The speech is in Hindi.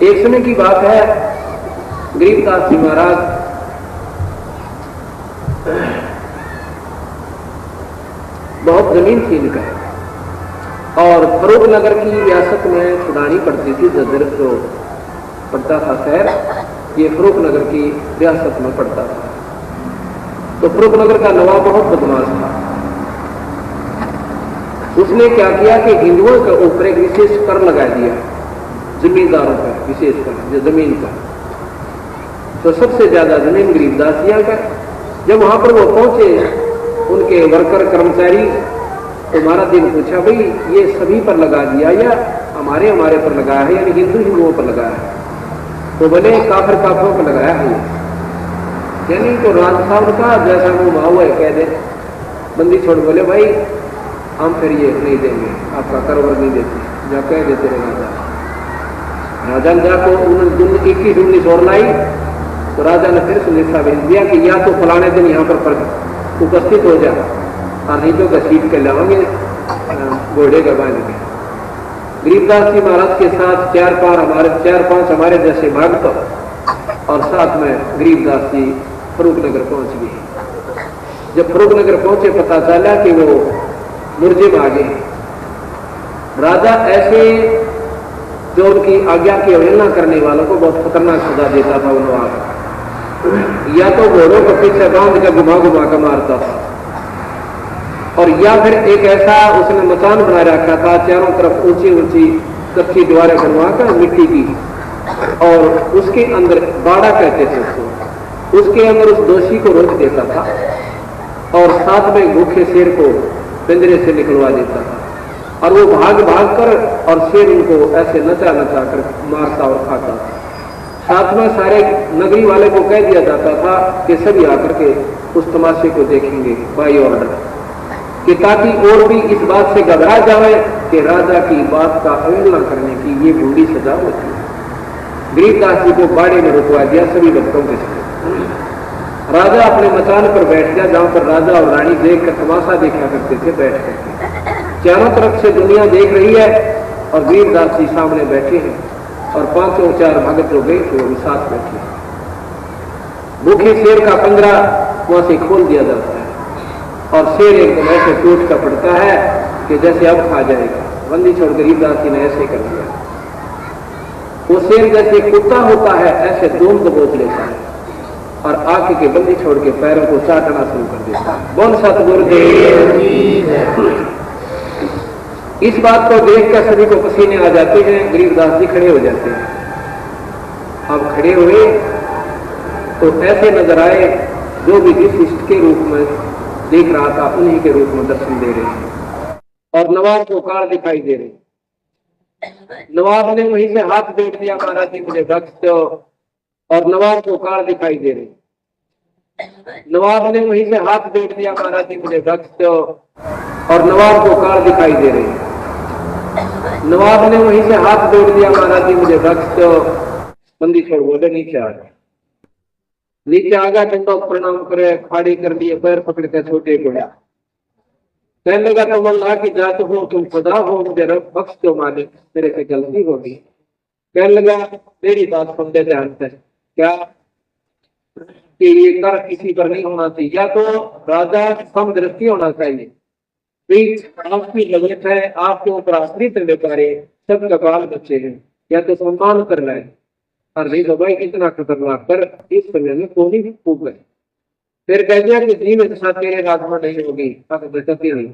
एक समय की बात है, गरीबदास जी महाराज बहुत जमीन थी इनका और फरूख नगर की रियासत में छुड़ानी पड़ती थी। जजर जो पड़ता था शहर, ये फरूख नगर की रियासत में पड़ता था। तो फरूख नगर का नवाब बहुत बदमाश था। उसने क्या किया कि हिंदुओं के ऊपर एक विशेष कर लगा दिया, जमींदारों पर विशेषकर जमीन पर। तो सबसे ज्यादा जमीन गरीबदासियां का। जब वहां पर वो पहुंचे, उनके वर्कर कर्मचारी, तो महाराज जी ने पूछा, भाई ये सभी पर लगा दिया या हमारे पर लगाया है, यानी हिंदुओं पर लगाया है? तो बोले काफिर काफिरों पर लगाया है। यानी तो राज साहब का जैसा वो माहौल है, कह दे बंदी छोड़। बोले भाई हम फिर ये नहीं देंगे, आपका कारोबार नहीं देते, जा कह देते रहे राजा ने जाको 19 लाई। तो राजा ने फिर सुनिश्चित भेज दिया कि या तो फलाने दिन यहाँ पर उपस्थित हो जाए और नहीं तो घसीट के लाओगे घोड़े का बांध के। गरीबदास जी महाराज के साथ 4-5 हमारे जैसे भक्त और साथ में गरीबदास जी फरूख नगर पहुंच गए। जब फरूख नगर पहुंचे, पता चला कि वो मुर्जिम आ गए। राजा ऐसे जो उनकी आज्ञा की अवहेलना करने वालों को बहुत खतरनाक सजा देता था। उन्होंने या तो घोड़ों को पीछे बांध कर घुमा कर मारता था, और या फिर एक ऐसा उसने मकान बना रखा था, चारों तरफ ऊंची कच्ची दीवारें बनवाकर मिट्टी की, और उसके अंदर बाड़ा कहते थे उसको, उसके अंदर उस दोषी को रोक देता था और साथ में भूखे शेर को पिंजरे से निकलवा देता था। और वो भाग कर और शेर उनको ऐसे नचा कर मारता और खाता था। साथ में सारे नगरी वाले को कह दिया जाता था कि सभी आकर के उस तमाशे को देखेंगे बाई ऑर्डर, कि ताकि और भी इस बात से घबरा जाए कि राजा की बात का अवहेलना करने की ये बूढ़ी सजा होती है। गरीबदास जी को बाड़े में रुकवा दिया सभी भक्तों के साथ। राजा अपने मकान पर बैठ गया, जहां पर राजा और रानी देख कर तमाशा देखा करते थे बैठ करके। चारों तरफ से दुनिया देख रही है और गरीबदास जी सामने बैठे हैं, और 5-4 भगत जो गए थे वो भी साथ बैठे। भूखे शेर का पिंजरा वहां से खोल दिया जाता है और शेर एकदम ऐसे टूट का पड़ता है कि जैसे अब खा जाएगा। बंदी छोड़ गरीबदास जी ने ऐसे कर दिया। वो शेर जैसे कुत्ता होता है ऐसे दोम दबोच लेता है और आके के बंदी छोड़ के पैरों को चाटना शुरू कर देता है। बोल सतगुरुदेव। इस बात को देखकर सभी को पसीने आ जाते हैं। गरीबदास जी खड़े हो जाते हैं। अब खड़े हुए तो ऐसे नजर आए जो भी जिस इष्ट के रूप में देख रहा था उन्हीं के रूप में दर्शन दे रहे हैं, और नवाब को कार दिखाई दे रहे। नवाब ने वहीं से हाथ जोड़ दिया, महाराज जी मुझे बख्श दो, और नवाब को कार दिखाई दे रही। नवाब ने वहीं से हाथ जोड़ दिया, महाराज जी मुझे बख्श दो, और नवाब को कार दिखाई दे रही। नवाब ने वहीं से हाथ जोड़ दिया, महाराज जी मुझे बख्श दो। बंदी छोड़ बोले नीचे आ गया। नीचे आ गया, डंडा प्रणाम करे, खाड़ी कर लिए, पैर पकड़ के छोटे को कहने लगा, तो अल्लाह की जात हो, तुम खुदा हो, मुझे रब बख्श दो मालिक, मेरे से गलती होगी। कहने लगा मेरी बात सुन दे ध्यान से, क्या कि ये कर किसी पर नहीं होना चाहिए, या तो राजा समदृष्टि होना चाहिए, आपकी जरूरत है, आपके ऊपर आश्रित बेचारे सब कपाल बच्चे हैं, या तो सम्मान कर रहे हैं, और नहीं तो भाई इतना खतरनाक कर इस समय में कोई भी फूक है। फिर कह दिया कि जी में साथ तेरे राजमा नहीं होगी, अब बचती नहीं।